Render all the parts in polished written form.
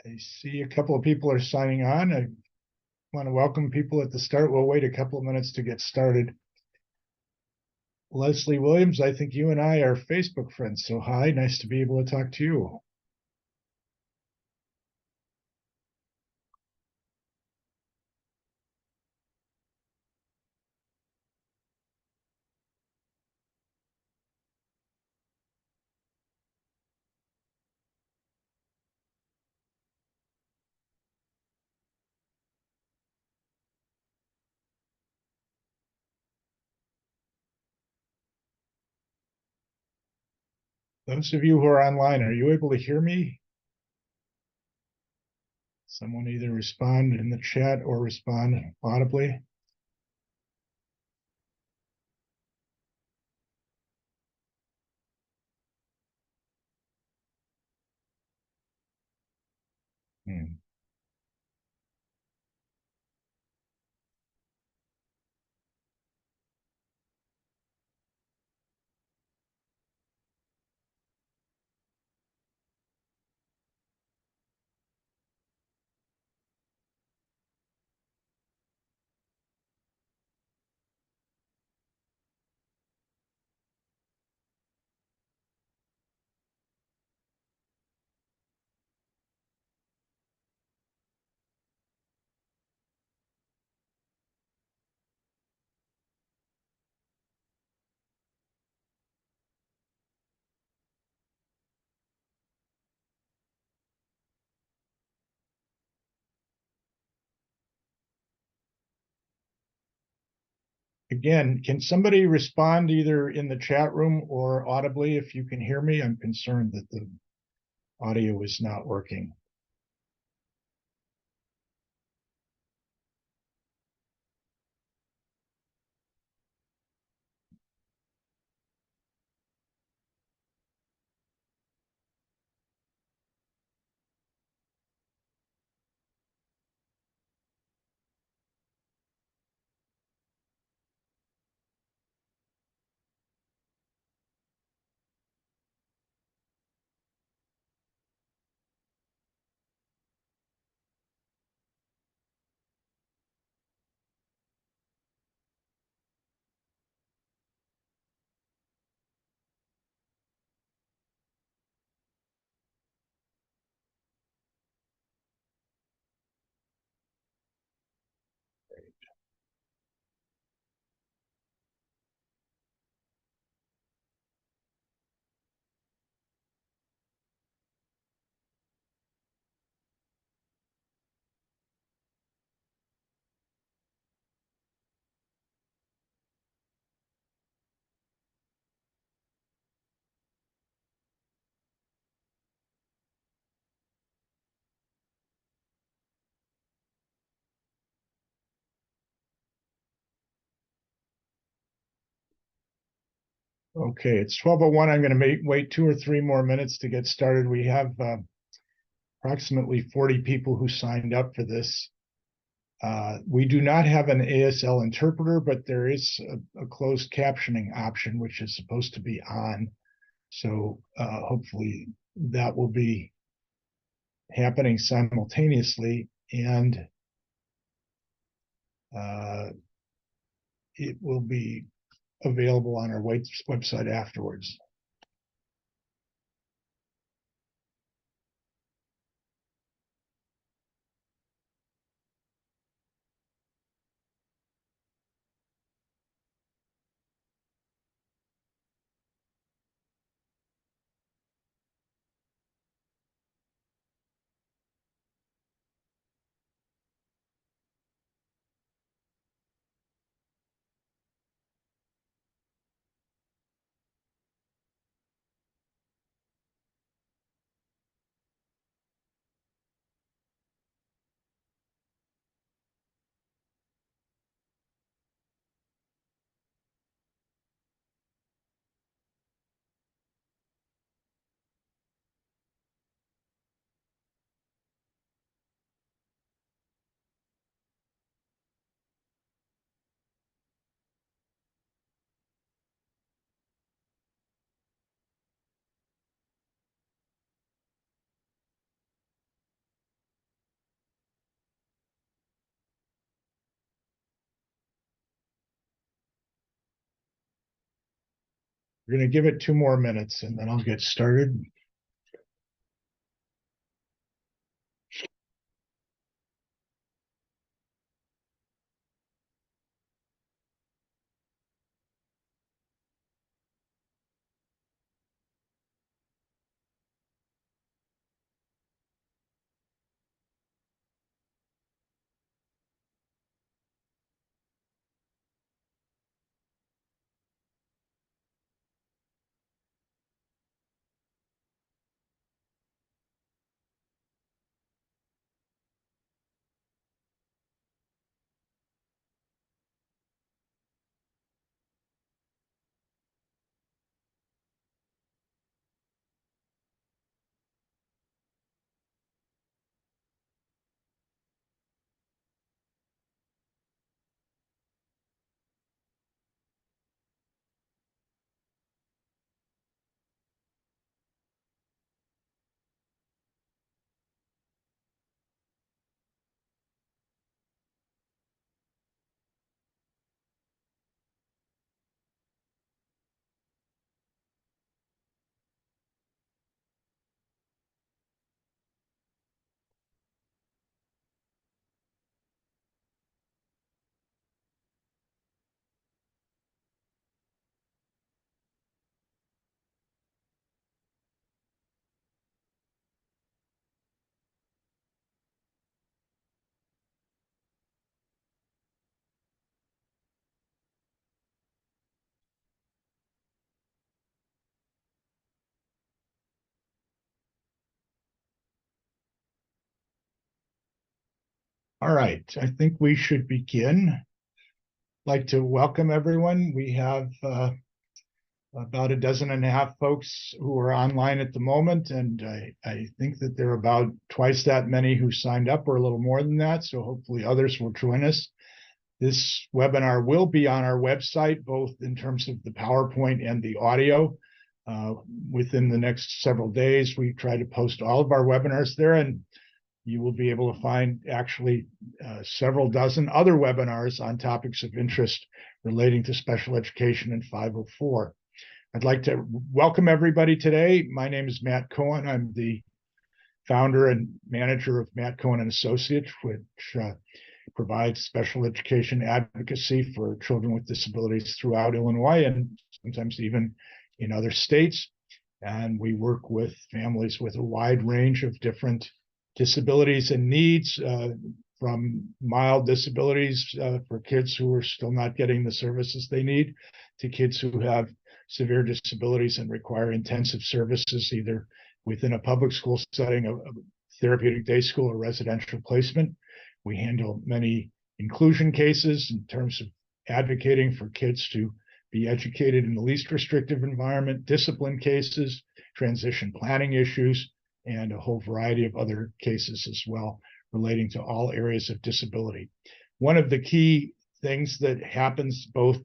I see a couple of people are signing on. I want to welcome people at the start. We'll wait a couple of minutes to get started. Leslie Williams, I think you and I are Facebook friends. So hi, nice to be able to talk to you. Those of you who are online, are you able to hear me? Someone either respond in the chat or respond audibly. Hmm. Again, can somebody respond either in the chat room or audibly if you can hear me? I'm concerned that the audio is not working. Okay, it's 12:01. I'm going to wait 2 or 3 more minutes to get started. We have approximately 40 people who signed up for this. We do not have an ASL interpreter, but there is a closed captioning option, which is supposed to be on. So hopefully that will be happening simultaneously, and it will be available on our website afterwards. We're going to give it 2 more minutes and then I'll get started. All right, I think we should begin. I'd like to welcome everyone. We have about 12.5 folks who are online at the moment, and I think that there are about twice that many who signed up, or a little more than that, so hopefully others will join us. This webinar will be on our website, both in terms of the PowerPoint and the audio. Within the next several days, we try to post all of our webinars there, and you will be able to find actually several dozen other webinars on topics of interest relating to special education in 504. I'd like to welcome everybody today. My name is Matt Cohen. I'm the founder and manager of Matt Cohen & Associates, which provides special education advocacy for children with disabilities throughout Illinois and sometimes even in other states. And we work with families with a wide range of different disabilities and needs, from mild disabilities for kids who are still not getting the services they need, to kids who have severe disabilities and require intensive services, either within a public school setting, a therapeutic day school, or residential placement. We handle many inclusion cases in terms of advocating for kids to be educated in the least restrictive environment, discipline cases, transition planning issues, and a whole variety of other cases as well relating to all areas of disability. One of the key things that happens both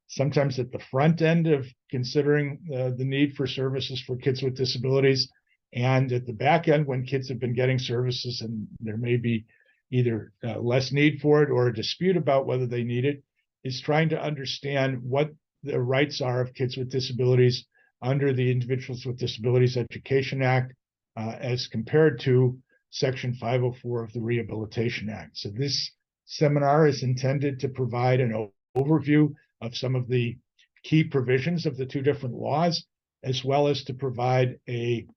sometimes at the front end of considering the need for services for kids with disabilities, and at the back end when kids have been getting services and there may be either less need for it or a dispute about whether they need it, is trying to understand what the rights are of kids with disabilities under the Individuals with Disabilities Education Act as compared to Section 504 of the Rehabilitation Act. So this seminar is intended to provide an overview of some of the key provisions of the two different laws, as well as to provide a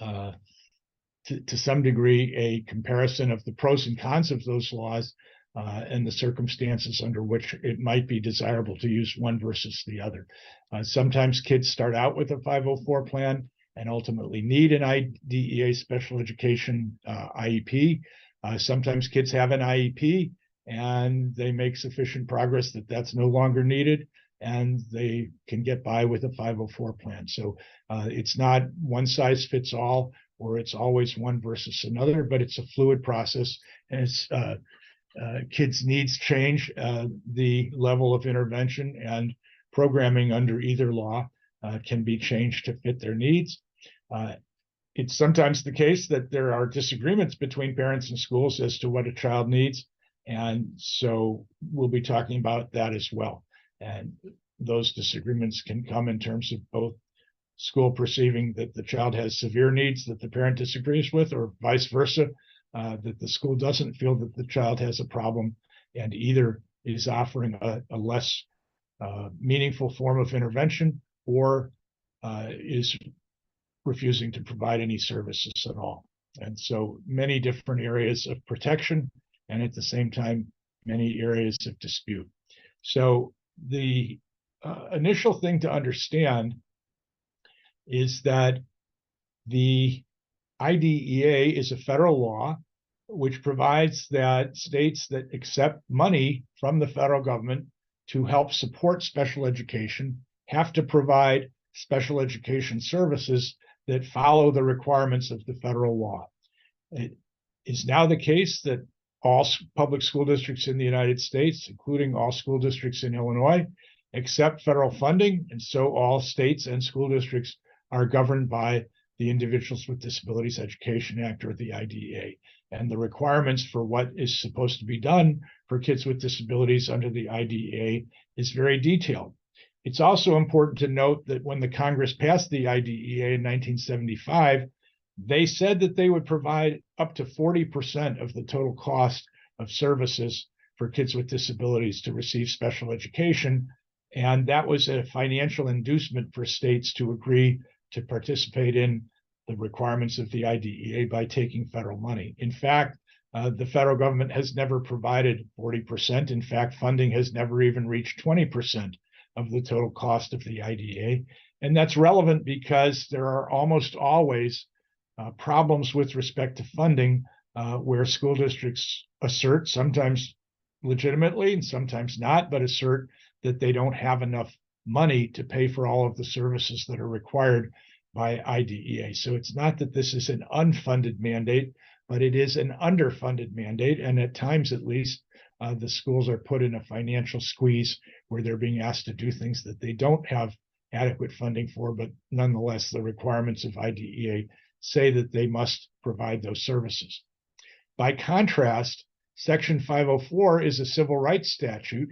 to some degree a comparison of the pros and cons of those laws and the circumstances under which it might be desirable to use one versus the other. Sometimes kids start out with a 504 plan and ultimately need an IDEA special education IEP. Sometimes kids have an IEP and they make sufficient progress that that's no longer needed, and they can get by with a 504 plan. So it's not one size fits all, or it's always one versus another, but it's a fluid process. And as kids' needs change, the level of intervention and programming under either law can be changed to fit their needs. It's sometimes the case that there are disagreements between parents and schools as to what a child needs. And so we'll be talking about that as well. And those disagreements can come in terms of both school perceiving that the child has severe needs that the parent disagrees with, or vice versa, that the school doesn't feel that the child has a problem and either is offering a less meaningful form of intervention or is refusing to provide any services at all. And so many different areas of protection and at the same time, many areas of dispute. So the initial thing to understand is that the IDEA is a federal law which provides that states that accept money from the federal government to help support special education have to provide special education services that follow the requirements of the federal law. It is now the case that all public school districts in the United States, including all school districts in Illinois, accept federal funding, and so all states and school districts are governed by the Individuals with Disabilities Education Act, or the IDEA. And the requirements for what is supposed to be done for kids with disabilities under the IDEA is very detailed. It's also important to note that when the Congress passed the IDEA in 1975, they said that they would provide up to 40% of the total cost of services for kids with disabilities to receive special education. And that was a financial inducement for states to agree to participate in the requirements of the IDEA by taking federal money. In fact, the federal government has never provided 40%. In fact, funding has never even reached 20% of the total cost of the IDEA. And that's relevant because there are almost always problems with respect to funding where school districts assert, sometimes legitimately and sometimes not, but assert that they don't have enough money to pay for all of the services that are required by IDEA. So it's not that this is an unfunded mandate, but it is an underfunded mandate. And at times, at least, the schools are put in a financial squeeze where they're being asked to do things that they don't have adequate funding for, but nonetheless, the requirements of IDEA say that they must provide those services. By contrast, Section 504 is a civil rights statute,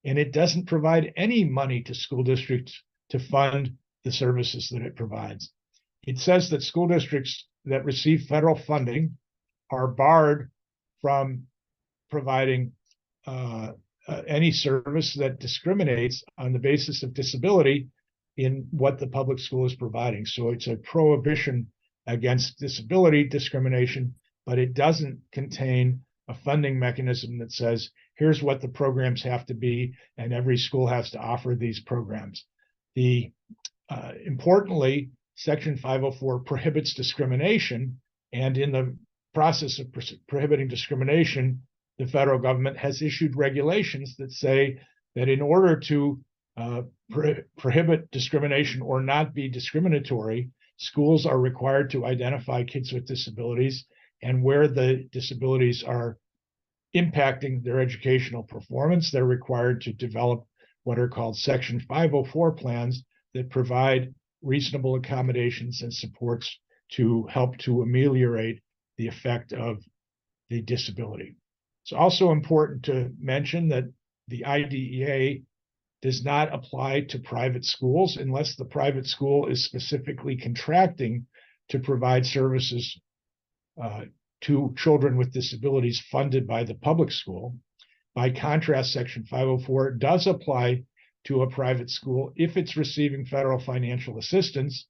and it doesn't provide any money to school districts to fund the services that it provides. It says that school districts that receive federal funding are barred from providing any service that discriminates on the basis of disability in what the public school is providing. So it's a prohibition against disability discrimination, but it doesn't contain a funding mechanism that says, here's what the programs have to be, and every school has to offer these programs. Importantly, Section 504 prohibits discrimination, and in the process of prohibiting discrimination, the federal government has issued regulations that say that in order to prohibit discrimination or not be discriminatory, schools are required to identify kids with disabilities, and where the disabilities are impacting their educational performance, they're required to develop what are called Section 504 plans that provide reasonable accommodations and supports to help to ameliorate the effect of the disability. It's also important to mention that the IDEA does not apply to private schools unless the private school is specifically contracting to provide services to children with disabilities funded by the public school. By contrast, Section 504 does apply to a private school if it's receiving federal financial assistance.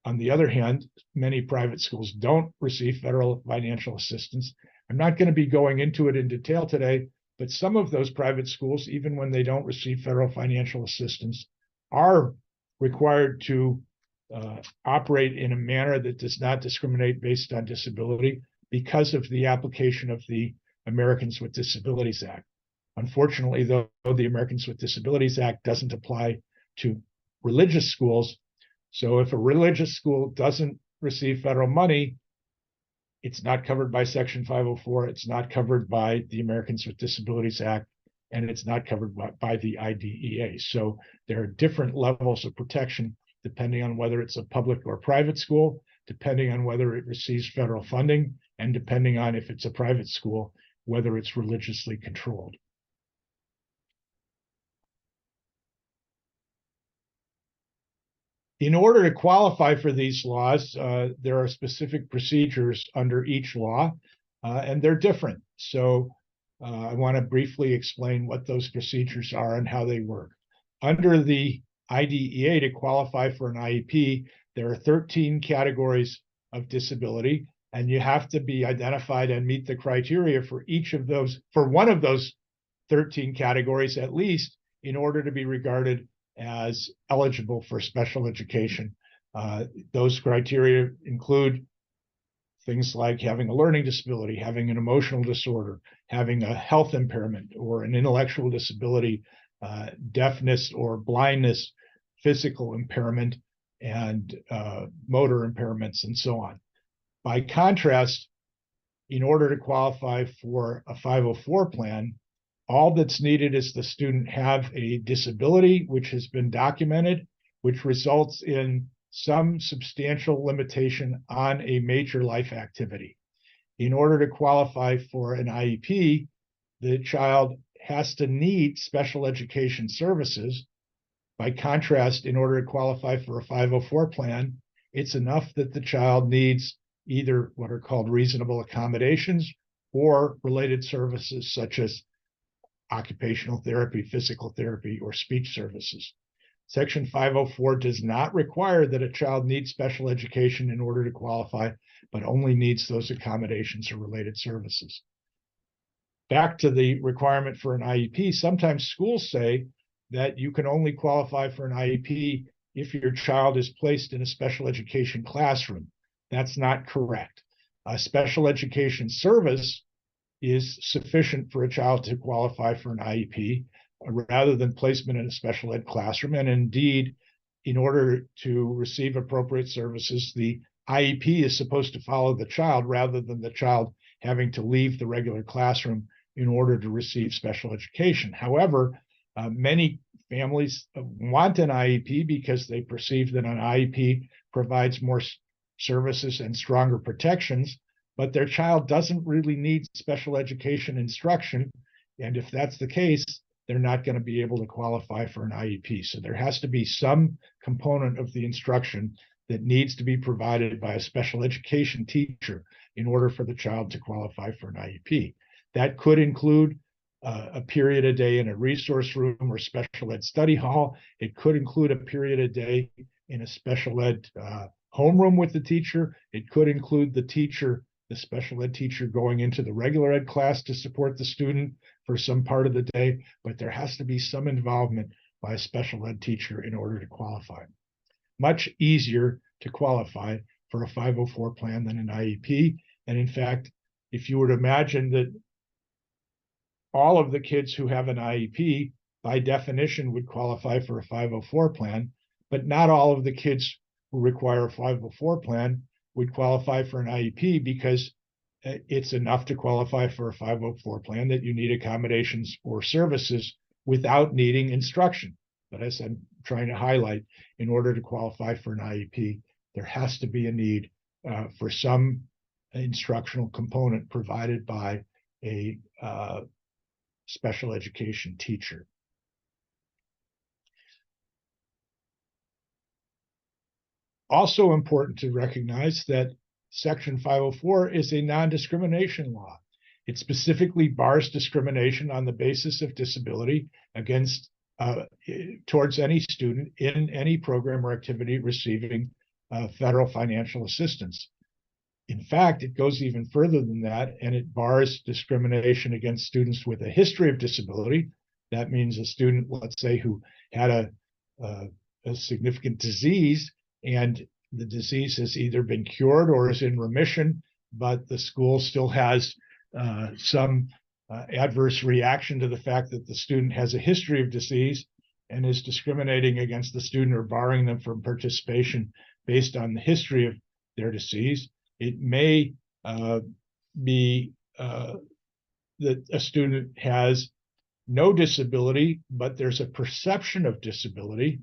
On the other hand, many private schools don't receive federal financial assistance. I'm not going to be going into it in detail today, but some of those private schools, even when they don't receive federal financial assistance, are required to operate in a manner that does not discriminate based on disability because of the application of the Americans with Disabilities Act. Unfortunately, though, the Americans with Disabilities Act doesn't apply to religious schools. So if a religious school doesn't receive federal money, it's not covered by Section 504, it's not covered by the Americans with Disabilities Act, and it's not covered by the IDEA. So there are different levels of protection depending on whether it's a public or private school, depending on whether it receives federal funding, and depending on if it's a private school, whether it's religiously controlled. In order to qualify for these laws, there are specific procedures under each law, and they're different. So I want to briefly explain what those procedures are and how they work. Under the IDEA, to qualify for an IEP, there are 13 categories of disability, and you have to be identified and meet the criteria for each of those, for one of those 13 categories at least, in order to be regarded as eligible for special education. Those criteria include things like having a learning disability, having an emotional disorder, having a health impairment or an intellectual disability, deafness or blindness, physical impairment, and motor impairments, and so on. By contrast, in order to qualify for a 504 plan, all that's needed is the student have a disability which has been documented, which results in some substantial limitation on a major life activity. In order to qualify for an IEP, the child has to need special education services. By contrast, in order to qualify for a 504 plan, it's enough that the child needs either what are called reasonable accommodations or related services such as occupational therapy, physical therapy, or speech services. Section 504 does not require that a child needs special education in order to qualify, but only needs those accommodations or related services. Back to the requirement for an IEP, sometimes schools say that you can only qualify for an IEP if your child is placed in a special education classroom. That's not correct. A special education service is sufficient for a child to qualify for an IEP rather than placement in a special ed classroom. And indeed, in order to receive appropriate services, the IEP is supposed to follow the child rather than the child having to leave the regular classroom in order to receive special education. However, many families want an IEP because they perceive that an IEP provides more services and stronger protections, but their child doesn't really need special education instruction. And if that's the case, they're not going to be able to qualify for an IEP. So there has to be some component of the instruction that needs to be provided by a special education teacher in order for the child to qualify for an IEP. That could include a period a day in a resource room or special ed study hall. It could include a period a day in a special ed homeroom with the teacher. It could include the special ed teacher going into the regular ed class to support the student for some part of the day, but there has to be some involvement by a special ed teacher in order to qualify. Much easier to qualify for a 504 plan than an IEP. And in fact, if you were to imagine that all of the kids who have an IEP, by definition, would qualify for a 504 plan, but not all of the kids who require a 504 plan would qualify for an IEP because it's enough to qualify for a 504 plan that you need accommodations or services without needing instruction. But as I'm trying to highlight, in order to qualify for an IEP, there has to be a need for some instructional component provided by a special education teacher. Also important to recognize that Section 504 is a non-discrimination law. It specifically bars discrimination on the basis of disability against towards any student in any program or activity receiving federal financial assistance. In fact, it goes even further than that, and it bars discrimination against students with a history of disability. That means a student, let's say, who had a significant disease, and the disease has either been cured or is in remission, but the school still has some adverse reaction to the fact that the student has a history of disease and is discriminating against the student or barring them from participation based on the history of their disease. It may be that a student has no disability, but there's a perception of disability.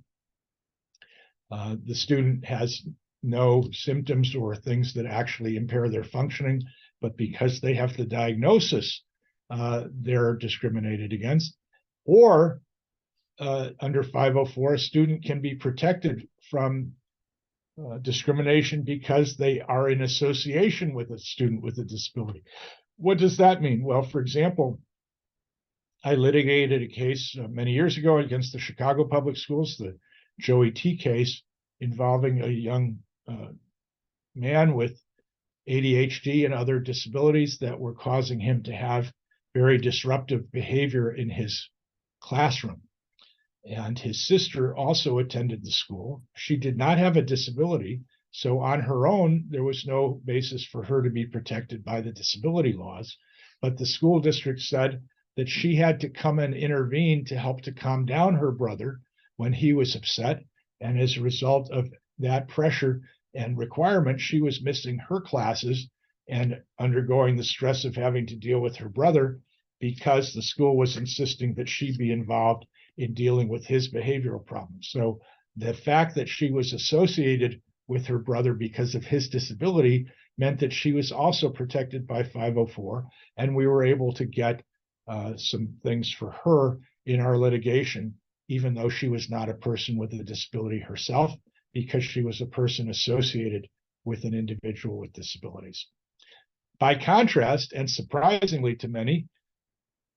The student has no symptoms or things that actually impair their functioning, but because they have the diagnosis, they're discriminated against. Or under 504, a student can be protected from discrimination because they are in association with a student with a disability. What does that mean? Well, for example, I litigated a case many years ago against the Chicago Public Schools, the Joey T case, involving a young man with ADHD and other disabilities that were causing him to have very disruptive behavior in his classroom. And his sister also attended the school. She did not have a disability, so on her own, there was no basis for her to be protected by the disability laws. But the school district said that she had to come and intervene to help to calm down her brother when he was upset. And as a result of that pressure and requirement, she was missing her classes and undergoing the stress of having to deal with her brother because the school was insisting that she be involved in dealing with his behavioral problems. So the fact that she was associated with her brother because of his disability meant that she was also protected by 504, and we were able to get some things for her in our litigation, even though she was not a person with a disability herself, because she was a person associated with an individual with disabilities. By contrast, and surprisingly to many,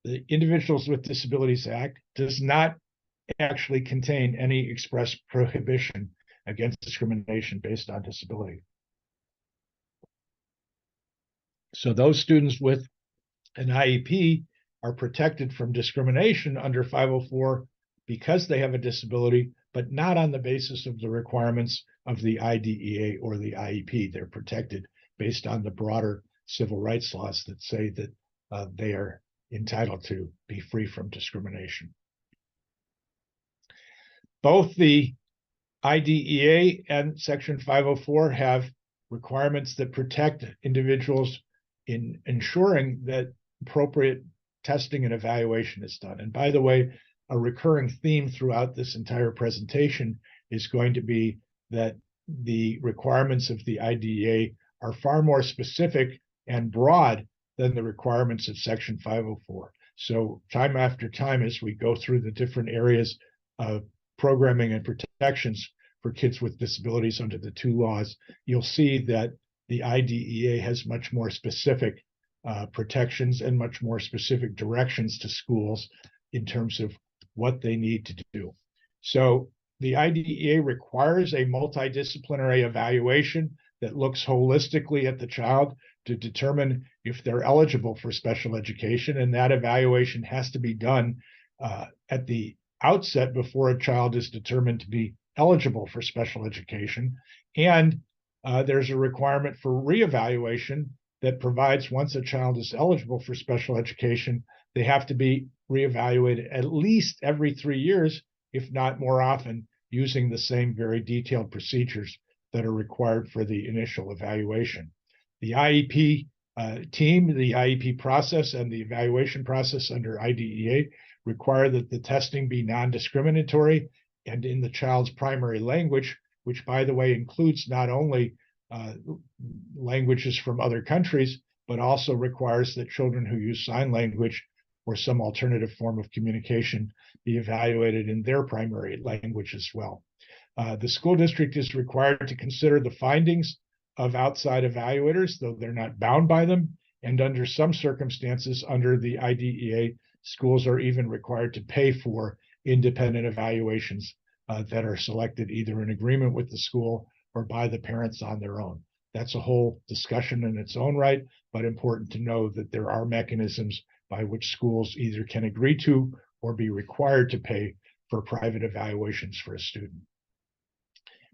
the Individuals with Disabilities Act does not actually contain any express prohibition against discrimination based on disability. So those students with an IEP are protected from discrimination under 504 because they have a disability, but not on the basis of the requirements of the IDEA or the IEP. They're protected based on the broader civil rights laws that say that they are entitled to be free from discrimination. Both the IDEA and Section 504 have requirements that protect individuals in ensuring that appropriate testing and evaluation is done. And by the way, a recurring theme throughout this entire presentation is going to be that the requirements of the IDEA are far more specific and broad than the requirements of Section 504. So time after time, as we go through the different areas of programming and protections for kids with disabilities under the two laws, you'll see that the IDEA has much more specific protections and much more specific directions to schools in terms of what they need to do. So the IDEA requires a multidisciplinary evaluation that looks holistically at the child to determine if they're eligible for special education. And that evaluation has to be done at the outset before a child is determined to be eligible for special education. And there's a requirement for reevaluation that provides once a child is eligible for special education, they have to be reevaluated at least every 3 years, if not more often, using the same very detailed procedures that are required for the initial evaluation. The IEP team, the IEP process, and the evaluation process under IDEA require that the testing be non-discriminatory and in the child's primary language, which, by the way, includes not only languages from other countries, but also requires that children who use sign language or some alternative form of communication be evaluated in their primary language as well. The school district is required to consider the findings of outside evaluators, though they're not bound by them. And under some circumstances, under the IDEA, schools are even required to pay for independent evaluations that are selected either in agreement with the school or by the parents on their own. That's a whole discussion in its own right, but important to know that there are mechanisms by which schools either can agree to or be required to pay for private evaluations for a student.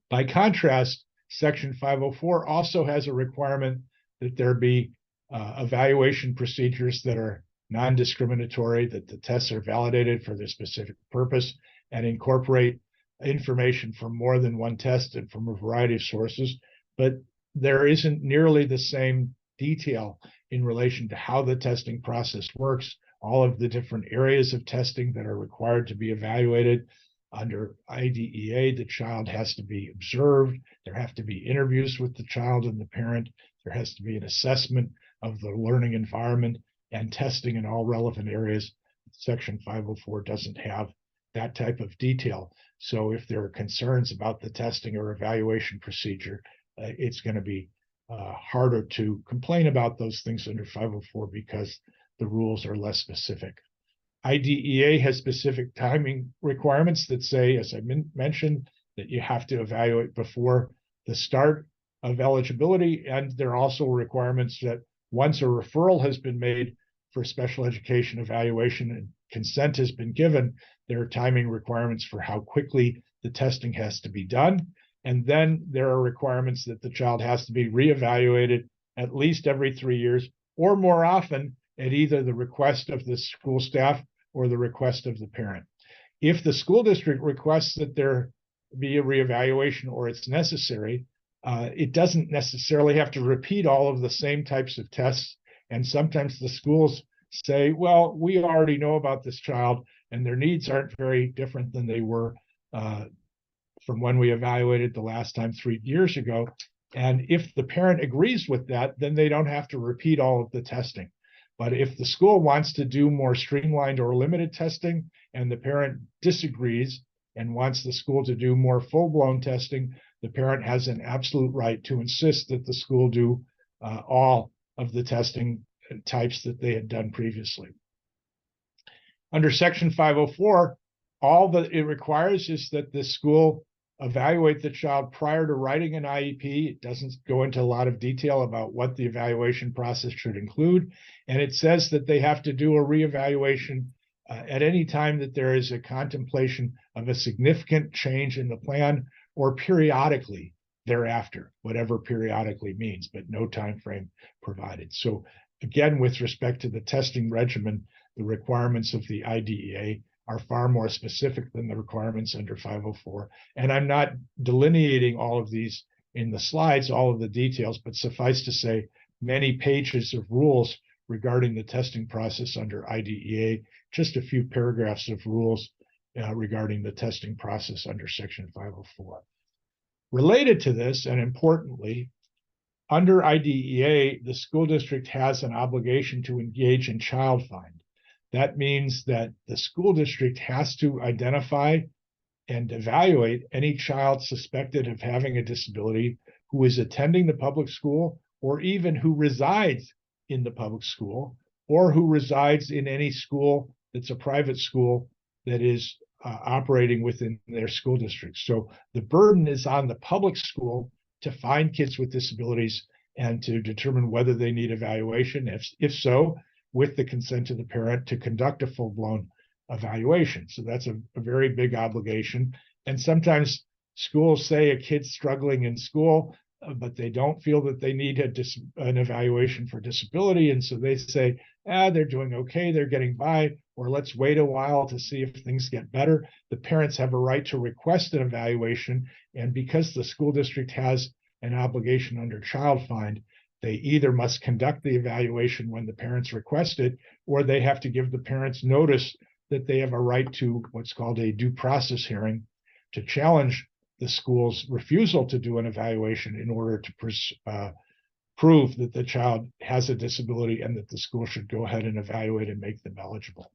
By contrast, Section 504 also has a requirement that there be evaluation procedures that are non-discriminatory, that the tests are validated for their specific purpose and incorporate information from more than one test and from a variety of sources. But there isn't nearly the same detail in relation to how the testing process works, all of the different areas of testing that are required to be evaluated. Under IDEA, the child has to be observed. There have to be interviews with the child and the parent. There has to be an assessment of the learning environment and testing in all relevant areas. Section 504 doesn't have that type of detail. So if there are concerns about the testing or evaluation procedure, it's going to be harder to complain about those things under 504 because the rules are less specific. IDEA has specific timing requirements that say, as I mentioned, that you have to evaluate before the start of eligibility. And there are also requirements that once a referral has been made for special education evaluation and consent has been given, there are timing requirements for how quickly the testing has to be done. And then there are requirements that the child has to be reevaluated at least every 3 years or more often at either the request of the school staff or the request of the parent. If the school district requests that there be a reevaluation or it's necessary, it doesn't necessarily have to repeat all of the same types of tests. And sometimes the schools say, well, we already know about this child and their needs aren't very different than they were from when we evaluated the last time 3 years ago. And if the parent agrees with that, then they don't have to repeat all of the testing. But if the school wants to do more streamlined or limited testing and the parent disagrees and wants the school to do more full-blown testing, the parent has an absolute right to insist that the school do all of the testing types that they had done previously. Under Section 504, all that it requires is that the school evaluate the child prior to writing an IEP. It doesn't go into a lot of detail about what the evaluation process should include. And it says that they have to do a reevaluation at any time that there is a contemplation of a significant change in the plan or periodically thereafter, whatever periodically means, but no time frame provided. So again, with respect to the testing regimen, the requirements of the IDEA are far more specific than the requirements under 504. And I'm not delineating all of these in the slides, all of the details, but suffice to say, many pages of rules regarding the testing process under IDEA, just a few paragraphs of rules regarding the testing process under Section 504. Related to this, and importantly, under IDEA, the school district has an obligation to engage in child find. That means that the school district has to identify and evaluate any child suspected of having a disability who is attending the public school or even who resides in the public school or who resides in any school that's a private school that is operating within their school district. So the burden is on the public school to find kids with disabilities and to determine whether they need evaluation. If so, with the consent of the parent, to conduct a full-blown evaluation. So that's a very big obligation. And sometimes schools say a kid's struggling in school, but they don't feel that they need an evaluation for disability. And so they say, they're doing okay, they're getting by, or let's wait a while to see if things get better. The parents have a right to request an evaluation. And because the school district has an obligation under Child Find, they either must conduct the evaluation when the parents request it, or they have to give the parents notice that they have a right to what's called a due process hearing to challenge the school's refusal to do an evaluation in order to prove that the child has a disability and that the school should go ahead and evaluate and make them eligible.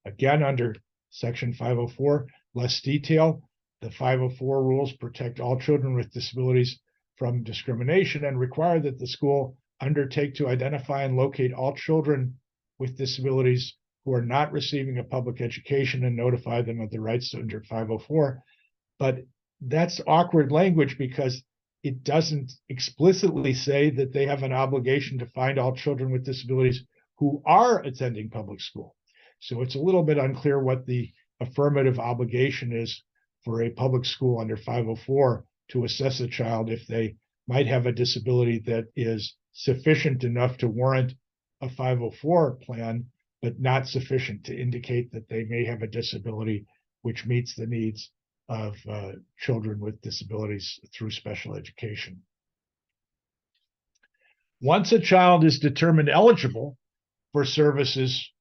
Again, under Section 504, less detail. The 504 rules protect all children with disabilities from discrimination and require that the school undertake to identify and locate all children with disabilities who are not receiving a public education and notify them of their rights under 504. But that's awkward language because it doesn't explicitly say that they have an obligation to find all children with disabilities who are attending public school. So it's a little bit unclear what the affirmative obligation is for a public school under 504 to assess a child if they might have a disability that is sufficient enough to warrant a 504 plan, but not sufficient to indicate that they may have a disability which meets the needs of children with disabilities through special education. Once a child is determined eligible for services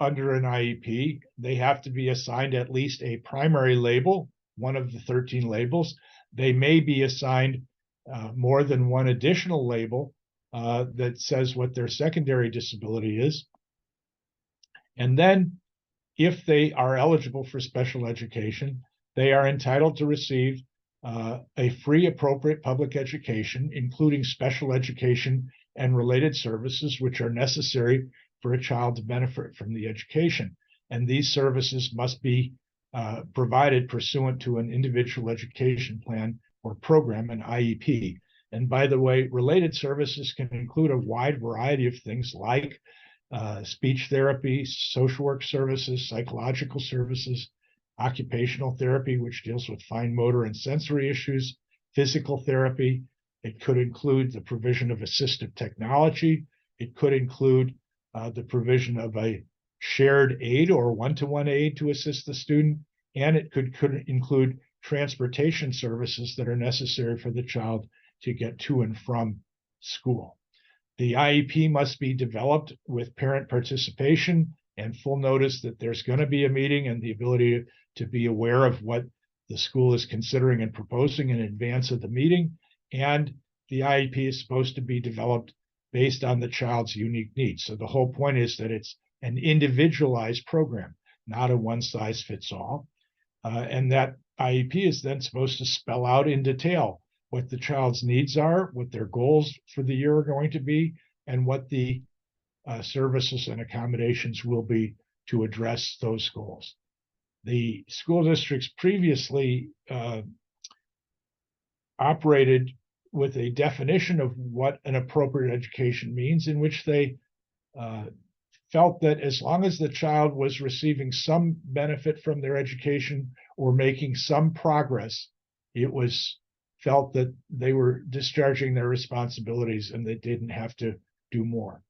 under an IEP, they have to be assigned at least a primary label, one of the 13 labels. They may be assigned more than one additional label that says what their secondary disability is. And then if they are eligible for special education, they are entitled to receive a free appropriate public education, including special education and related services which are necessary for a child to benefit from the education. And these services must be provided pursuant to an individual education plan or program, an IEP. And by the way, related services can include a wide variety of things like speech therapy, social work services, psychological services, occupational therapy, which deals with fine motor and sensory issues, physical therapy. It could include the provision of assistive technology. It could include the provision of a shared aid or one-to-one aid to assist the student. And it could include transportation services that are necessary for the child to get to and from school. The IEP must be developed with parent participation and full notice that there's going to be a meeting and the ability to be aware of what the school is considering and proposing in advance of the meeting. And the IEP is supposed to be developed based on the child's unique needs. So the whole point is that it's an individualized program, not a one-size-fits-all. And that IEP is then supposed to spell out in detail what the child's needs are, what their goals for the year are going to be, and what the services and accommodations will be to address those goals. The school districts previously operated with a definition of what an appropriate education means, in which they felt that as long as the child was receiving some benefit from their education or making some progress, it was felt that they were discharging their responsibilities and they didn't have to do more.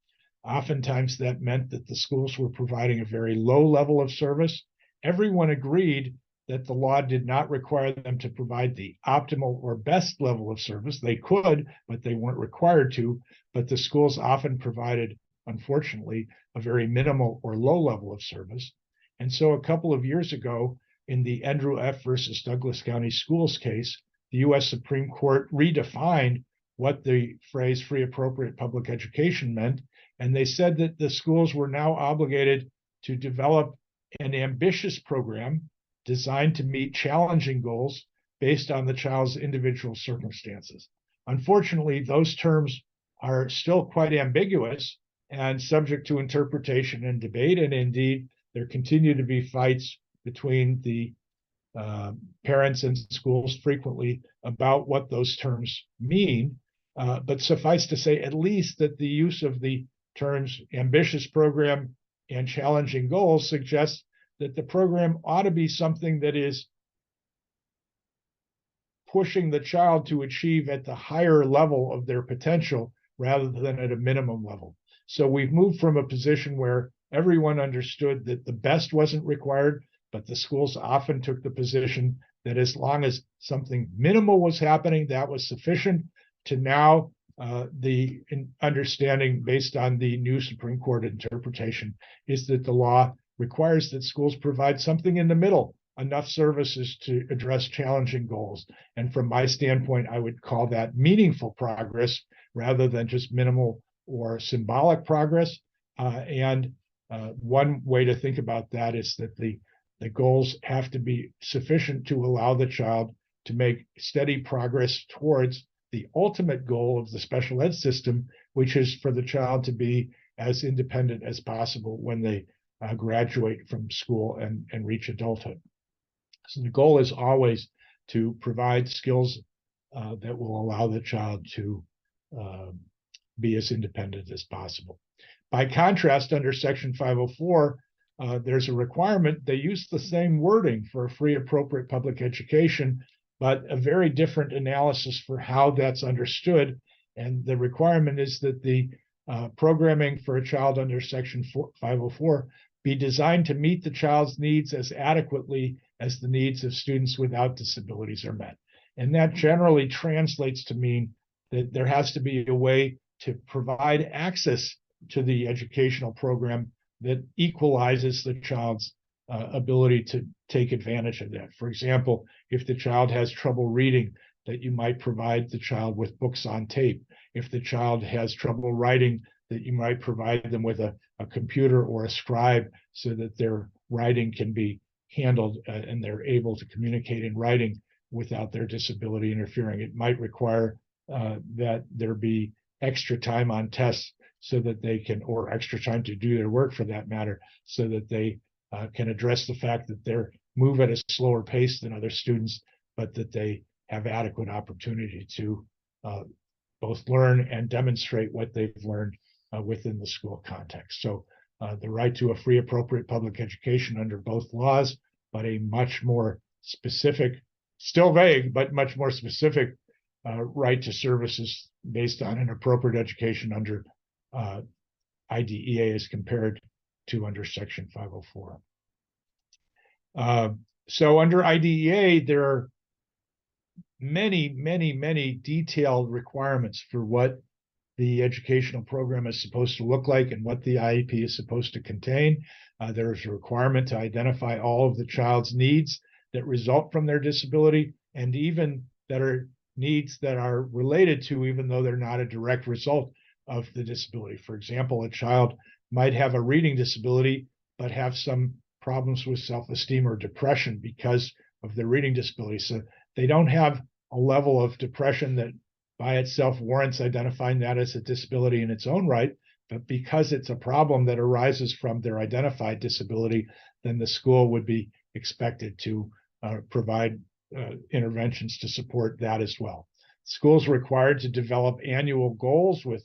Oftentimes that meant that the schools were providing a very low level of service. Everyone agreed that the law did not require them to provide the optimal or best level of service. They could, but they weren't required to. But the schools often provided, unfortunately, a very minimal or low level of service. And so a couple of years ago, in the Andrew F. versus Douglas County Schools case, the U.S. Supreme Court redefined what the phrase free appropriate public education meant. And they said that the schools were now obligated to develop an ambitious program designed to meet challenging goals based on the child's individual circumstances. Unfortunately, those terms are still quite ambiguous and subject to interpretation and debate. And indeed, there continue to be fights between the parents and schools frequently about what those terms mean. But suffice to say, at least that the use of the terms ambitious program and challenging goals suggests that the program ought to be something that is pushing the child to achieve at the higher level of their potential rather than at a minimum level. So we've moved from a position where everyone understood that the best wasn't required, but the schools often took the position that as long as something minimal was happening, that was sufficient, to now the understanding based on the new Supreme Court interpretation is that the law requires that schools provide something in the middle, enough services to address challenging goals. And from my standpoint, I would call that meaningful progress rather than just minimal or symbolic progress. One way to think about that is that the goals have to be sufficient to allow the child to make steady progress towards the ultimate goal of the special ed system, which is for the child to be as independent as possible when they graduate from school and reach adulthood. So the goal is always to provide skills that will allow the child to be as independent as possible. By contrast, under Section 504, there's a requirement. They use the same wording for a free appropriate public education, but a very different analysis for how that's understood. And the requirement is that the programming for a child under Section 504 be designed to meet the child's needs as adequately as the needs of students without disabilities are met. And that generally translates to mean that there has to be a way to provide access to the educational program that equalizes the child's ability to take advantage of that. For example, if the child has trouble reading, that you might provide the child with books on tape. If the child has trouble writing, that you might provide them with a computer or a scribe so that their writing can be handled and they're able to communicate in writing without their disability interfering. It might require that there be extra time on tests so that they can, or extra time to do their work for that matter, so that they can address the fact that they're move at a slower pace than other students, but that they have adequate opportunity to both learn and demonstrate what they've learned within the school context. So the right to a free, appropriate public education under both laws, but a much more specific, still vague, but much more specific right to services based on an appropriate education under IDEA as compared to under Section 504. So under IDEA, there are many detailed requirements for what the educational program is supposed to look like and what the IEP is supposed to contain. There is a requirement to identify all of the child's needs that result from their disability, and even that are needs that are related to, even though they're not a direct result of the disability. For example, a child might have a reading disability, but have some problems with self-esteem or depression because of their reading disability. So they don't have a level of depression that by itself warrants identifying that as a disability in its own right, but because it's a problem that arises from their identified disability, then the school would be expected to provide interventions to support that as well. Schools required to develop annual goals with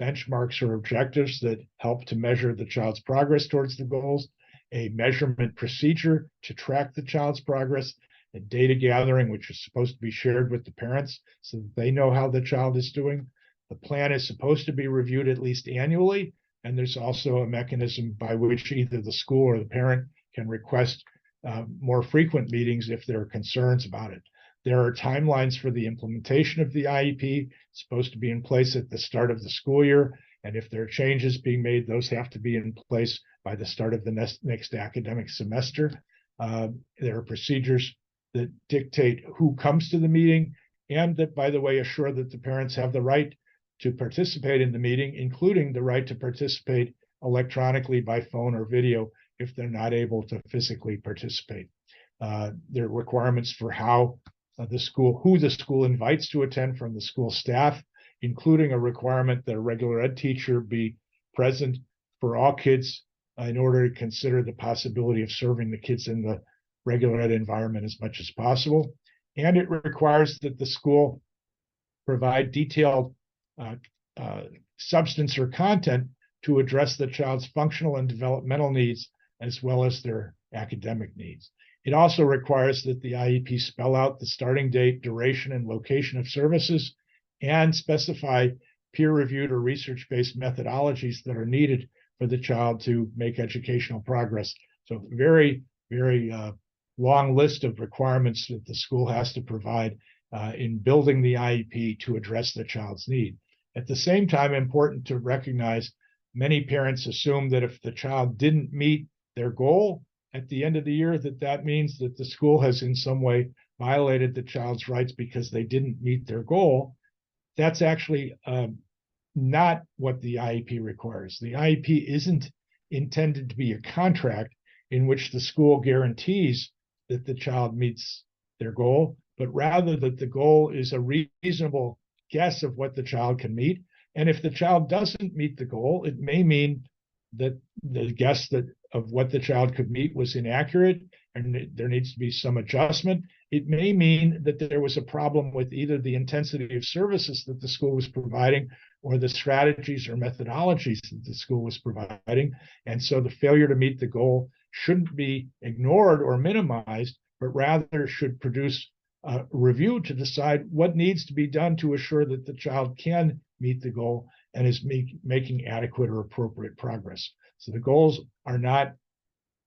benchmarks or objectives that help to measure the child's progress towards the goals, a measurement procedure to track the child's progress, and data gathering, which is supposed to be shared with the parents so that they know how the child is doing. The plan is supposed to be reviewed at least annually, and there's also a mechanism by which either the school or the parent can request more frequent meetings if there are concerns about it. There are timelines for the implementation of the IEP. It's supposed to be in place at the start of the school year, and if there are changes being made, those have to be in place by the start of the next academic semester. There are procedures that dictate who comes to the meeting, and that, by the way, assure that the parents have the right to participate in the meeting, including the right to participate electronically by phone or video if they're not able to physically participate. There are requirements for who the school invites to attend from the school staff, including a requirement that a regular ed teacher be present for all kids in order to consider the possibility of serving the kids in the regular ed environment as much as possible. And it requires that the school provide detailed substance or content to address the child's functional and developmental needs as well as their academic needs. It also requires that the IEP spell out the starting date, duration, and location of services, and specify peer-reviewed or research-based methodologies that are needed for the child to make educational progress. So very long list of requirements that the school has to provide in building the IEP to address the child's need. At the same time, important to recognize, many parents assume that if the child didn't meet their goal at the end of the year, that means that the school has in some way violated the child's rights because they didn't meet their goal. That's actually not what the IEP requires. The IEP isn't intended to be a contract in which the school guarantees that the child meets their goal, but rather that the goal is a reasonable guess of what the child can meet. And if the child doesn't meet the goal, it may mean that the guess of what the child could meet was inaccurate and there needs to be some adjustment. It may mean that there was a problem with either the intensity of services that the school was providing or the strategies or methodologies that the school was providing. And so the failure to meet the goal shouldn't be ignored or minimized, but rather should produce a review to decide what needs to be done to assure that the child can meet the goal and is making adequate or appropriate progress. So the goals are not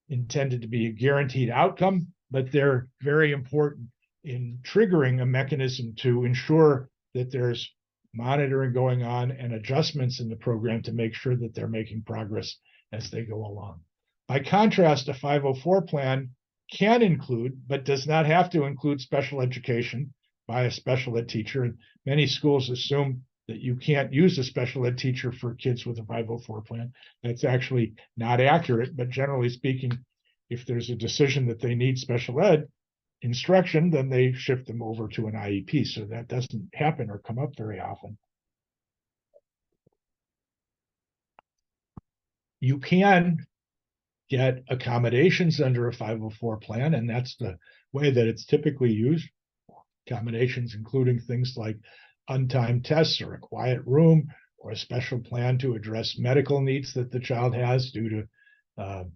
intended to be a guaranteed outcome, but they're very important in triggering a mechanism to ensure that there's monitoring going on and adjustments in the program to make sure that they're making progress as they go along. By contrast, a 504 plan can include, but does not have to include, special education by a special ed teacher. And many schools assume that you can't use a special ed teacher for kids with a 504 plan. That's actually not accurate, but generally speaking, if there's a decision that they need special ed instruction, then they shift them over to an IEP. So that doesn't happen or come up very often. You can get accommodations under a 504 plan, and that's the way that it's typically used. Accommodations including things like untimed tests or a quiet room or a special plan to address medical needs that the child has due to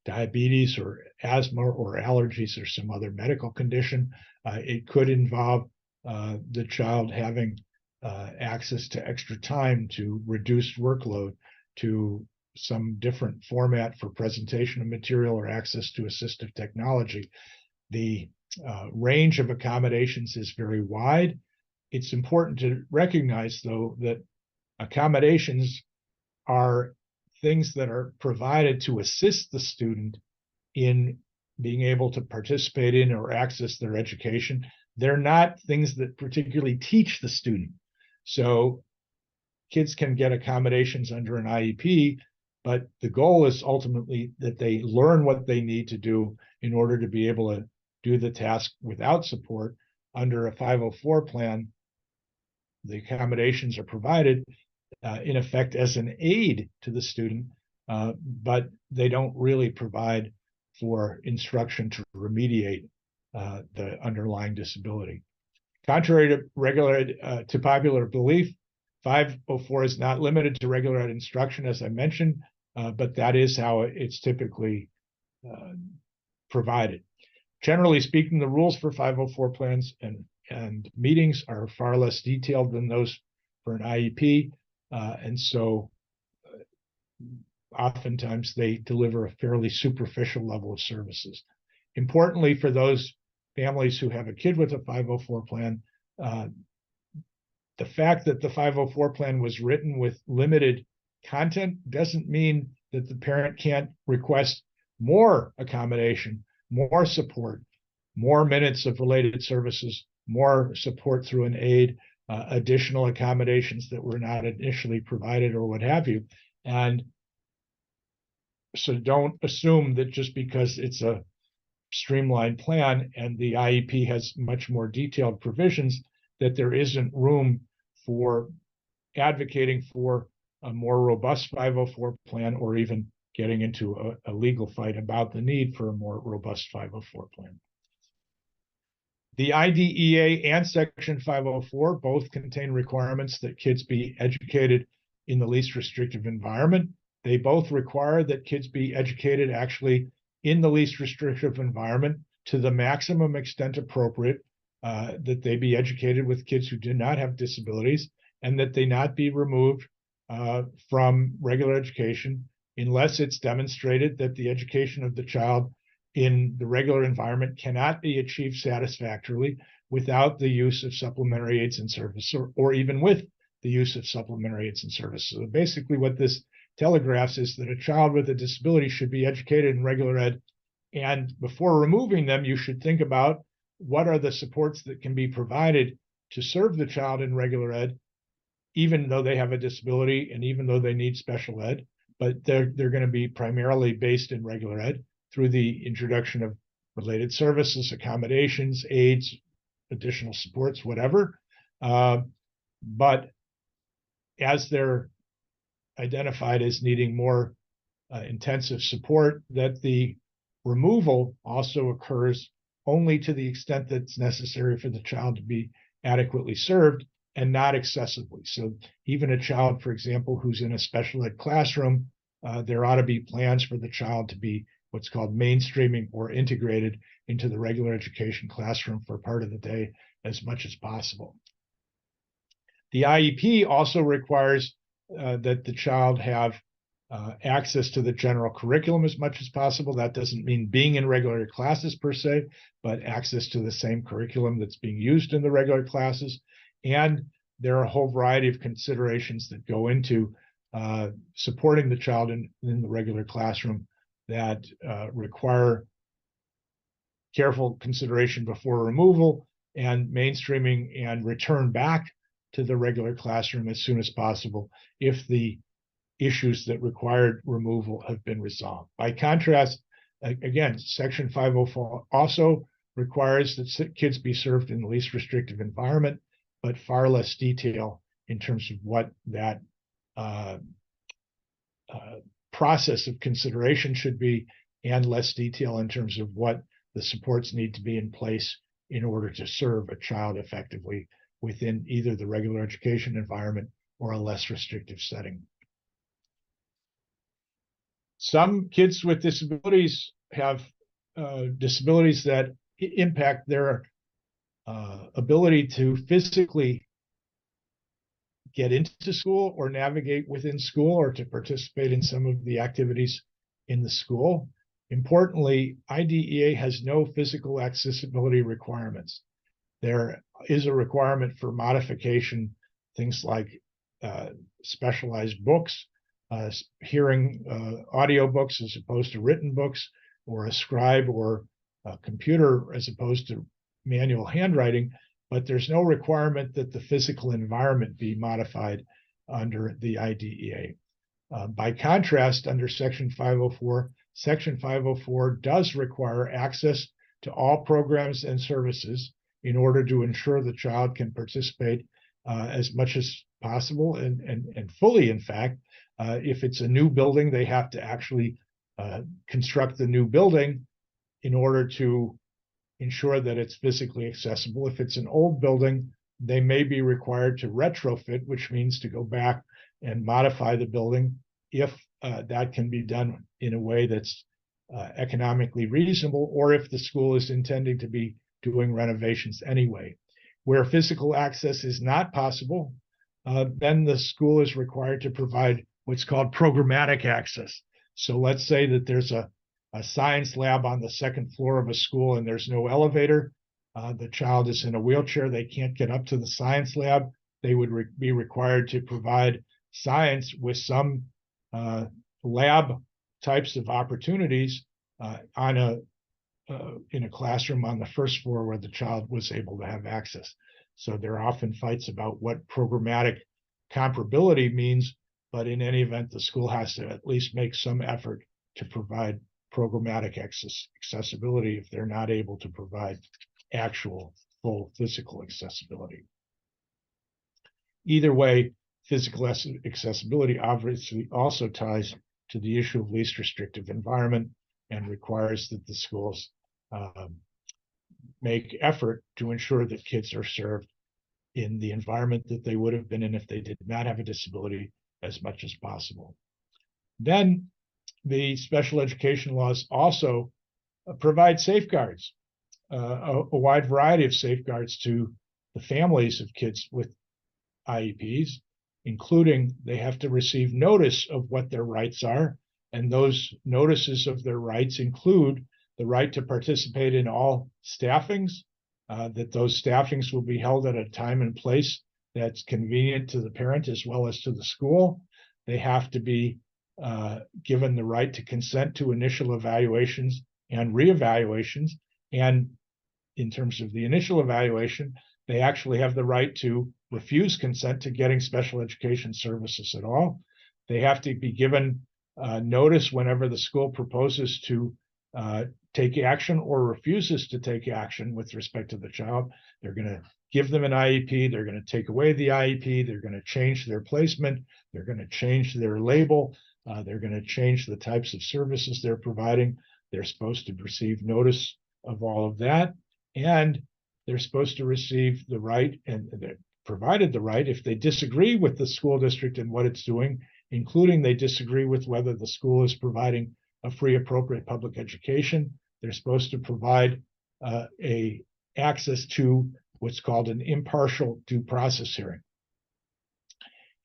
diabetes or asthma or allergies or some other medical condition. It could involve the child having access to extra time, to reduced workload, to some different format for presentation of material or access to assistive technology. The range of accommodations is very wide. It's important to recognize, though, that accommodations are things that are provided to assist the student in being able to participate in or access their education. They're not things that particularly teach the student. So kids can get accommodations under an IEP, but the goal is ultimately that they learn what they need to do in order to be able to do the task without support. Under a 504 plan, the accommodations are provided in effect as an aid to the student, but they don't really provide for instruction to remediate the underlying disability. Contrary to to popular belief, 504 is not limited to regular ed instruction, as I mentioned, but that is how it's typically provided. Generally speaking, the rules for 504 plans and meetings are far less detailed than those for an IEP, and so oftentimes they deliver a fairly superficial level of services. Importantly, for those families who have a kid with a 504 plan, the fact that the 504 plan was written with limited content doesn't mean that the parent can't request more accommodation, more support, more minutes of related services, more support through an aid, additional accommodations that were not initially provided or what have you. And so don't assume that just because it's a streamlined plan and the IEP has much more detailed provisions that there isn't room for advocating for a more robust 504 plan or even getting into a legal fight about the need for a more robust 504 plan. The IDEA and Section 504 both contain requirements that kids be educated in the least restrictive environment. They both require that kids be educated actually in the least restrictive environment to the maximum extent appropriate, that they be educated with kids who do not have disabilities, and that they not be removed from regular education unless it's demonstrated that the education of the child in the regular environment cannot be achieved satisfactorily without the use of supplementary aids and services, or even with the use of supplementary aids and services. So basically what this telegraphs is that a child with a disability should be educated in regular ed, and before removing them, you should think about what are the supports that can be provided to serve the child in regular ed, even though they have a disability and even though they need special ed, but they're going to be primarily based in regular ed through the introduction of related services, accommodations, aids, additional supports, whatever. But as they're identified as needing more intensive support, that the removal also occurs only to the extent that's necessary for the child to be adequately served and not excessively. So even a child, for example, who's in a special ed classroom, there ought to be plans for the child to be what's called mainstreaming or integrated into the regular education classroom for part of the day as much as possible. The IEP also requires that the child have access to the general curriculum as much as possible. That doesn't mean being in regular classes per se, but access to the same curriculum that's being used in the regular classes. And there are a whole variety of considerations that go into supporting the child in the regular classroom that require careful consideration before removal and mainstreaming and return back to the regular classroom as soon as possible if the issues that required removal have been resolved. By contrast, again, Section 504 also requires that kids be served in the least restrictive environment, but far less detail in terms of what that process of consideration should be, and less detail in terms of what the supports need to be in place in order to serve a child effectively within either the regular education environment or a less restrictive setting. Some kids with disabilities have disabilities that impact their ability to physically get into school or navigate within school or to participate in some of the activities in the school. Importantly, IDEA has no physical accessibility requirements. There is a requirement for modification, things like specialized books, hearing audio books as opposed to written books, or a scribe or a computer as opposed to manual handwriting, but there's no requirement that the physical environment be modified under the IDEA. By contrast, under Section 504, Section 504 does require access to all programs and services in order to ensure the child can participate as much as possible and fully, in fact. If it's a new building, they have to actually construct the new building in order to ensure that it's physically accessible. If it's an old building, they may be required to retrofit, which means to go back and modify the building if that can be done in a way that's economically reasonable, or if the school is intending to be doing renovations anyway. Where physical access is not possible, then the school is required to provide what's called programmatic access. So let's say that there's a science lab on the second floor of a school and there's no elevator. The child is in a wheelchair. They can't get up to the science lab. They would be required to provide science with some lab types of opportunities in a classroom on the first floor where the child was able to have access. So there are often fights about what programmatic comparability means, but in any event, the school has to at least make some effort to provide programmatic accessibility if they're not able to provide actual full physical accessibility. Either way, physical accessibility obviously also ties to the issue of least restrictive environment and requires that the schools make effort to ensure that kids are served in the environment that they would have been in if they did not have a disability as much as possible. Then the special education laws also provide safeguards, a wide variety of safeguards to the families of kids with IEPs, including they have to receive notice of what their rights are. And those notices of their rights include the right to participate in all staffings, that those staffings will be held at a time and place that's convenient to the parent as well as to the school. They have to be given the right to consent to initial evaluations and reevaluations. And in terms of the initial evaluation, they actually have the right to refuse consent to getting special education services at all. They have to be given notice whenever the school proposes to take action or refuses to take action with respect to the child. They're going to give them an IEP. They're going to take away the IEP. They're going to change their placement. They're going to change their label. They're going to change the types of services they're providing. They're supposed to receive notice of all of that. And they're supposed to receive the right, and they're provided the right, if they disagree with the school district and what it's doing, including they disagree with whether the school is providing a free, appropriate public education, they're supposed to provide a access to what's called an impartial due process hearing.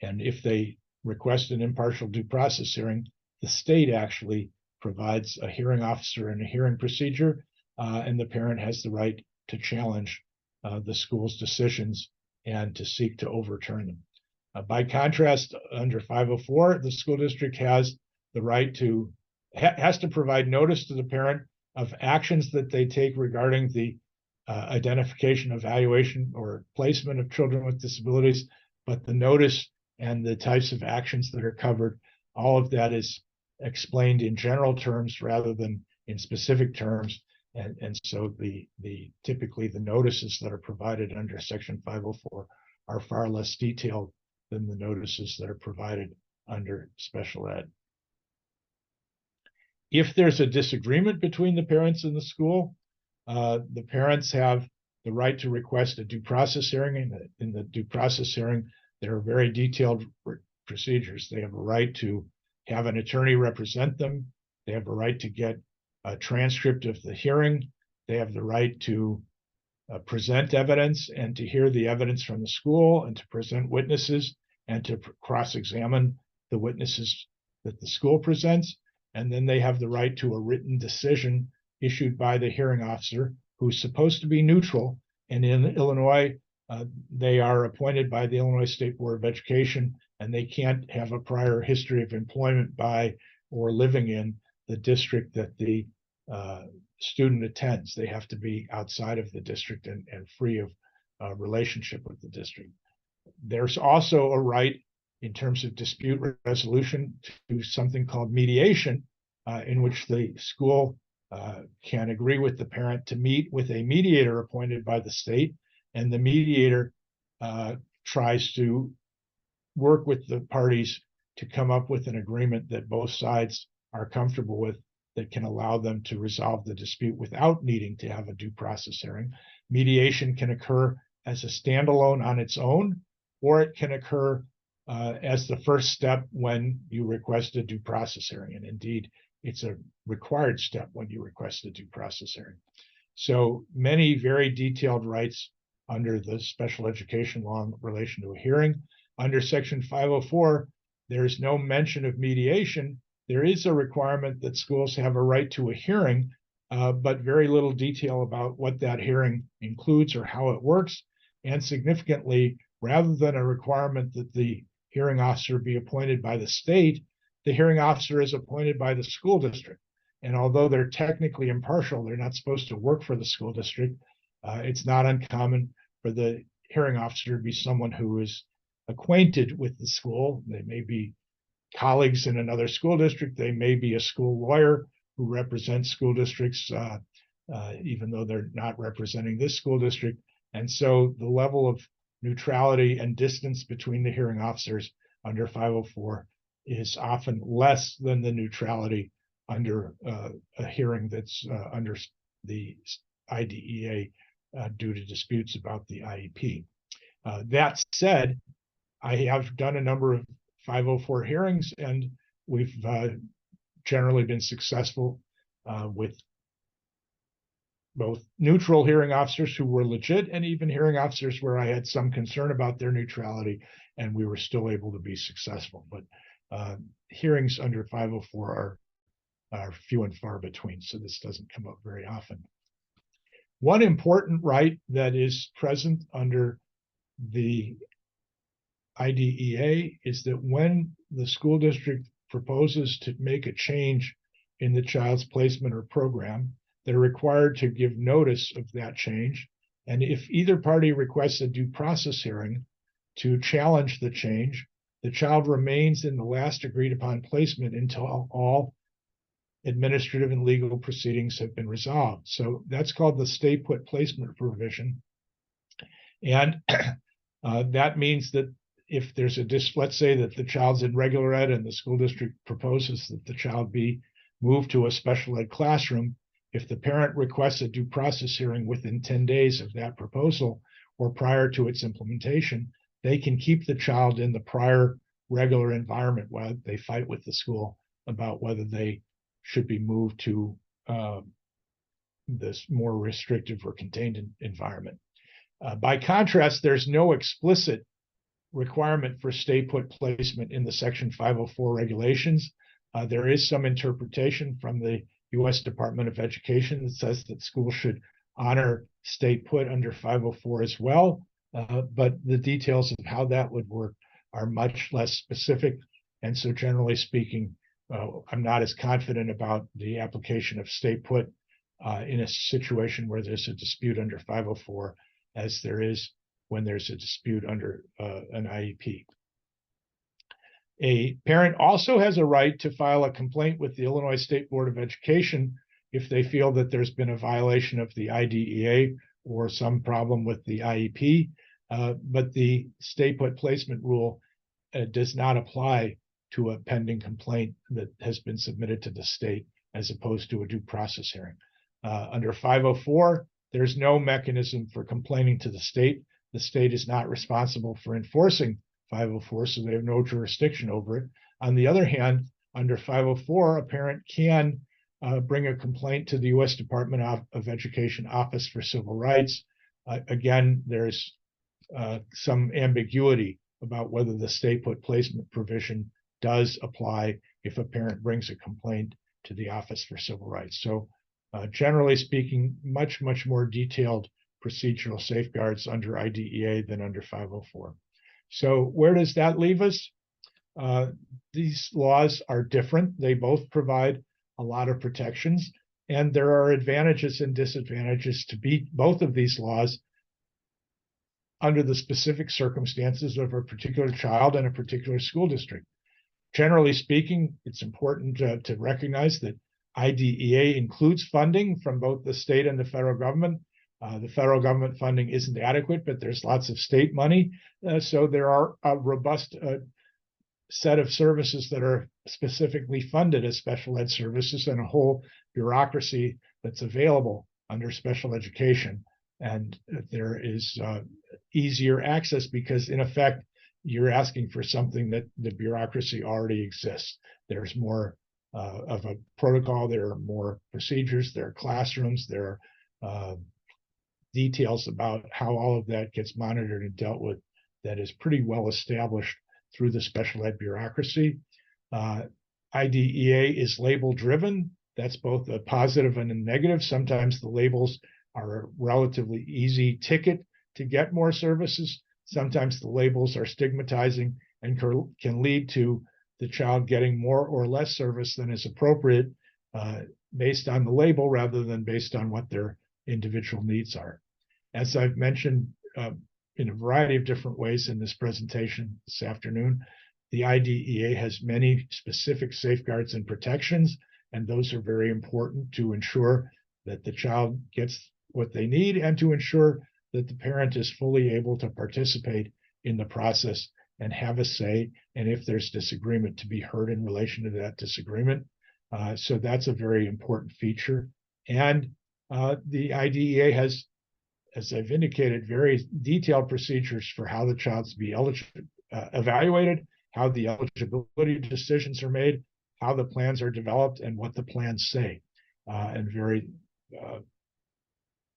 And if they request an impartial due process hearing, the state actually provides a hearing officer and a hearing procedure, and the parent has the right to challenge the school's decisions and to seek to overturn them. By contrast, under 504, the school district has the right to, has to provide notice to the parent of actions that they take regarding the identification, evaluation, or placement of children with disabilities, but the notice and the types of actions that are covered, all of that is explained in general terms rather than in specific terms. And so typically the notices that are provided under Section 504 are far less detailed than the notices that are provided under special ed. If there's a disagreement between the parents and the school, the parents have the right to request a due process hearing. In the due process hearing, there are very detailed procedures. They have a right to have an attorney represent them. They have a right to get a transcript of the hearing. They have the right to present evidence and to hear the evidence from the school and to present witnesses and to cross-examine the witnesses that the school presents. And then they have the right to a written decision issued by the hearing officer, who's supposed to be neutral. And in Illinois, they are appointed by the Illinois State Board of Education, and they can't have a prior history of employment by or living in the district that the student attends. They have to be outside of the district and free of relationship with the district. There's also a right in terms of dispute resolution to something called mediation, in which the school can agree with the parent to meet with a mediator appointed by the state, and the mediator tries to work with the parties to come up with an agreement that both sides are comfortable with, that can allow them to resolve the dispute without needing to have a due process hearing. Mediation can occur as a standalone on its own, or it can occur as the first step when you request a due process hearing. And indeed, it's a required step when you request a due process hearing. So many very detailed rights under the special education law in relation to a hearing. Under Section 504, there is no mention of mediation. There is a requirement that schools have a right to a hearing, but very little detail about what that hearing includes or how it works. And significantly, rather than a requirement that the hearing officer be appointed by the state, the hearing officer is appointed by the school district. And although they're technically impartial, they're not supposed to work for the school district. It's not uncommon for the hearing officer to be someone who is acquainted with the school. They may be colleagues in another school district. They may be a school lawyer who represents school districts, even though they're not representing this school district. And so the level of neutrality and distance between the hearing officers under 504 is often less than the neutrality under a hearing that's under the IDEA due to disputes about the IEP. That said, I have done a number of 504 hearings, and we've generally been successful with both neutral hearing officers who were legit and even hearing officers where I had some concern about their neutrality, and we were still able to be successful. But hearings under 504 are few and far between, so this doesn't come up very often. One important right that is present under the IDEA is that when the school district proposes to make a change in the child's placement or program, they're required to give notice of that change. And if either party requests a due process hearing to challenge the change, the child remains in the last agreed upon placement until all administrative and legal proceedings have been resolved. So that's called the stay put placement provision. And that means that if there's let's say that the child's in regular ed and the school district proposes that the child be moved to a special ed classroom, if the parent requests a due process hearing within 10 days of that proposal or prior to its implementation, they can keep the child in the prior regular environment while they fight with the school about whether they should be moved to this more restrictive or contained environment. By contrast, there's no explicit requirement for stay put placement in the Section 504 regulations. There is some interpretation from the U.S. Department of Education that says that schools should honor stay put under 504 as well, but the details of how that would work are much less specific. And so generally speaking, I'm not as confident about the application of stay put in a situation where there's a dispute under 504 as there is when there's a dispute under an IEP. A parent also has a right to file a complaint with the Illinois State Board of Education if they feel that there's been a violation of the IDEA or some problem with the IEP, but the stay put placement rule does not apply to a pending complaint that has been submitted to the state as opposed to a due process hearing. Under 504, there's no mechanism for complaining to the state. The state is not responsible for enforcing 504, so they have no jurisdiction over it. On the other hand, under 504, a parent can bring a complaint to the U.S. Department of Education Office for Civil Rights. Again, there's some ambiguity about whether the stay put placement provision does apply if a parent brings a complaint to the Office for Civil Rights. So generally speaking, much more detailed procedural safeguards under IDEA than under 504. So where does that leave us? These laws are different. They both provide a lot of protections, and there are advantages and disadvantages to both of these laws under the specific circumstances of a particular child and a particular school district. Generally speaking, it's important to recognize that IDEA includes funding from both the state and the federal government. The federal government funding isn't adequate, but there's lots of state money. So there are a robust set of services that are specifically funded as special ed services and a whole bureaucracy that's available under special education. And there is easier access because, in effect, you're asking for something that the bureaucracy already exists. There's more of a protocol, there are more procedures, there are classrooms, there are details about how all of that gets monitored and dealt with that is pretty well established through the special ed bureaucracy. IDEA is label driven. That's both a positive and a negative. Sometimes the labels are a relatively easy ticket to get more services. Sometimes the labels are stigmatizing and can lead to the child getting more or less service than is appropriate based on the label rather than based on what their individual needs are. As I've mentioned in a variety of different ways in this presentation this afternoon, the IDEA has many specific safeguards and protections, and those are very important to ensure that the child gets what they need and to ensure that the parent is fully able to participate in the process and have a say, and if there's disagreement, to be heard in relation to that disagreement. So that's a very important feature. And the IDEA has, as I've indicated, very detailed procedures for how the child's to be evaluated, how the eligibility decisions are made, how the plans are developed, and what the plans say. And very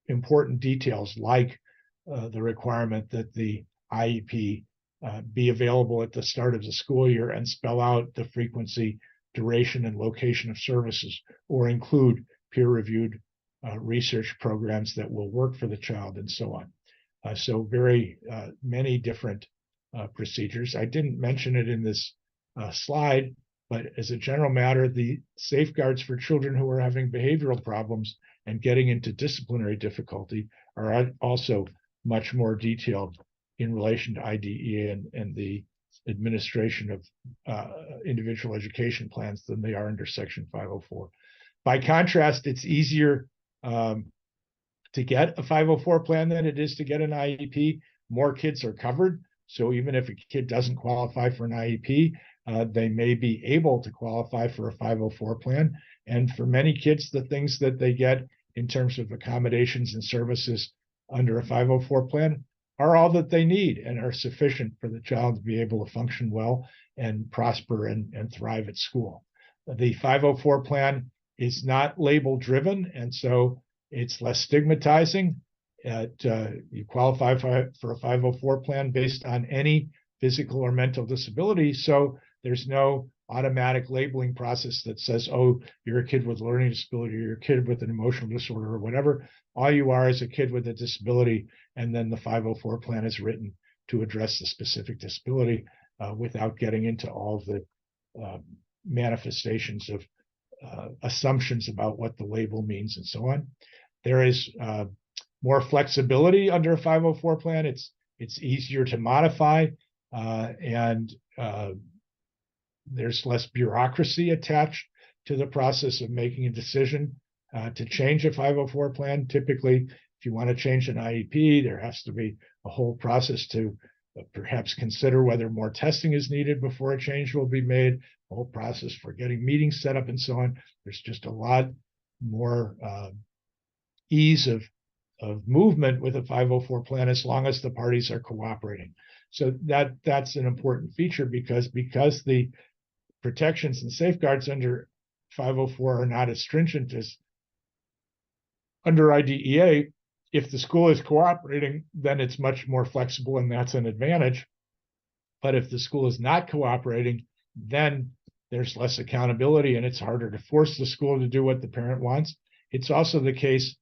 important details like the requirement that the IEP be available at the start of the school year and spell out the frequency, duration, and location of services, or include peer-reviewed research programs that will work for the child, and so on. So very many different procedures. I didn't mention it in this slide, but as a general matter, the safeguards for children who are having behavioral problems and getting into disciplinary difficulty are also much more detailed in relation to IDEA and the administration of individual education plans than they are under Section 504. By contrast, it's easier to get a 504 plan than it is to get an IEP. More kids are covered. So even if a kid doesn't qualify for an IEP, they may be able to qualify for a 504 plan. And for many kids, the things that they get in terms of accommodations and services under a 504 plan are all that they need and are sufficient for the child to be able to function well and prosper and thrive at school. The 504 plan is not label driven, and so it's less stigmatizing. You qualify for a 504 plan based on any physical or mental disability, so there's no automatic labeling process that says, oh, you're a kid with a learning disability, or you're a kid with an emotional disorder, or whatever. All you are is a kid with a disability, and then the 504 plan is written to address the specific disability without getting into all of the manifestations of assumptions about what the label means and so on. There is more flexibility under a 504 plan. It's easier to modify, and there's less bureaucracy attached to the process of making a decision to change a 504 plan. Typically, if you want to change an IEP, there has to be a whole process to perhaps consider whether more testing is needed before a change will be made, a whole process for getting meetings set up and so on. There's just a lot more ease of movement with a 504 plan as long as the parties are cooperating. So that's an important feature because the protections and safeguards under 504 are not as stringent as under IDEA. If the school is cooperating, then it's much more flexible, and that's an advantage. But if the school is not cooperating, then there's less accountability, and it's harder to force the school to do what the parent wants. It's also the case,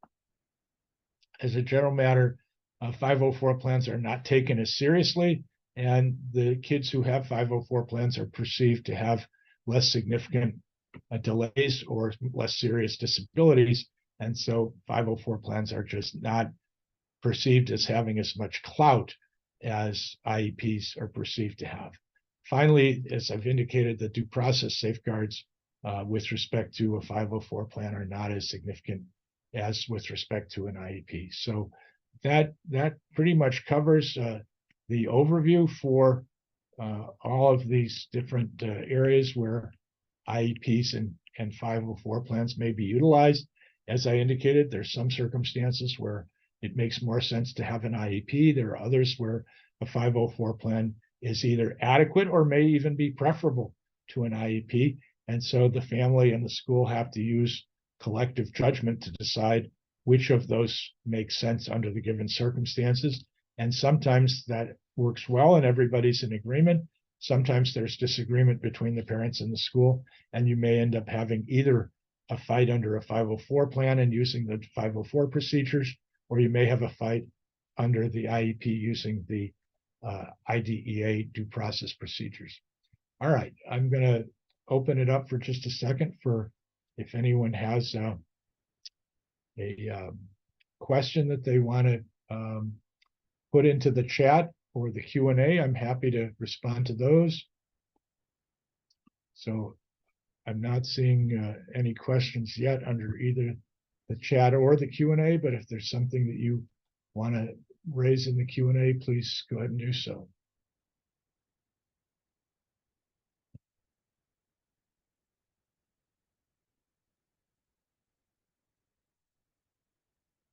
as a general matter, 504 plans are not taken as seriously, and the kids who have 504 plans are perceived to have less significant delays or less serious disabilities. And so 504 plans are just not perceived as having as much clout as IEPs are perceived to have. Finally, as I've indicated, the due process safeguards with respect to a 504 plan are not as significant as with respect to an IEP. So that pretty much covers the overview for all of these different areas where IEPs and 504 plans may be utilized. As I indicated, there's some circumstances where it makes more sense to have an IEP. There are others where a 504 plan is either adequate or may even be preferable to an IEP. And so the family and the school have to use collective judgment to decide which of those makes sense under the given circumstances. And sometimes that works well and everybody's in agreement. Sometimes there's disagreement between the parents and the school, and you may end up having either a fight under a 504 plan and using the 504 procedures, or you may have a fight under the IEP using the IDEA due process procedures. All right, I'm going to open it up for just a second for if anyone has a question that they want to put into the chat or the Q&A. I'm happy to respond to those. So I'm not seeing any questions yet under either the chat or the Q&A, but if there's something that you want to raise in the Q&A, please go ahead and do so.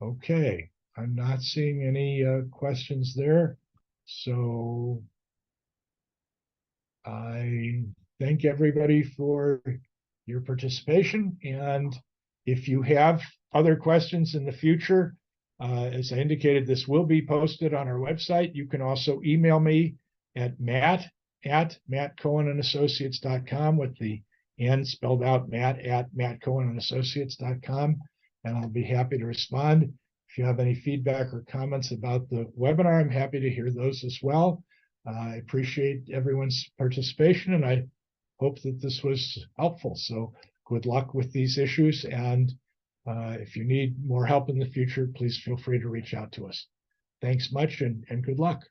Okay, I'm not seeing any questions there. So I thank everybody for your participation. And if you have other questions in the future, as I indicated, this will be posted on our website. You can also email me at matt@mattcohenassociates.com with the N spelled out, matt@mattcohenassociates.com, and I'll be happy to respond. If you have any feedback or comments about the webinar, I'm happy to hear those as well. I appreciate everyone's participation, and I hope that this was helpful. So good luck with these issues, and if you need more help in the future, please feel free to reach out to us. Thanks much, and good luck.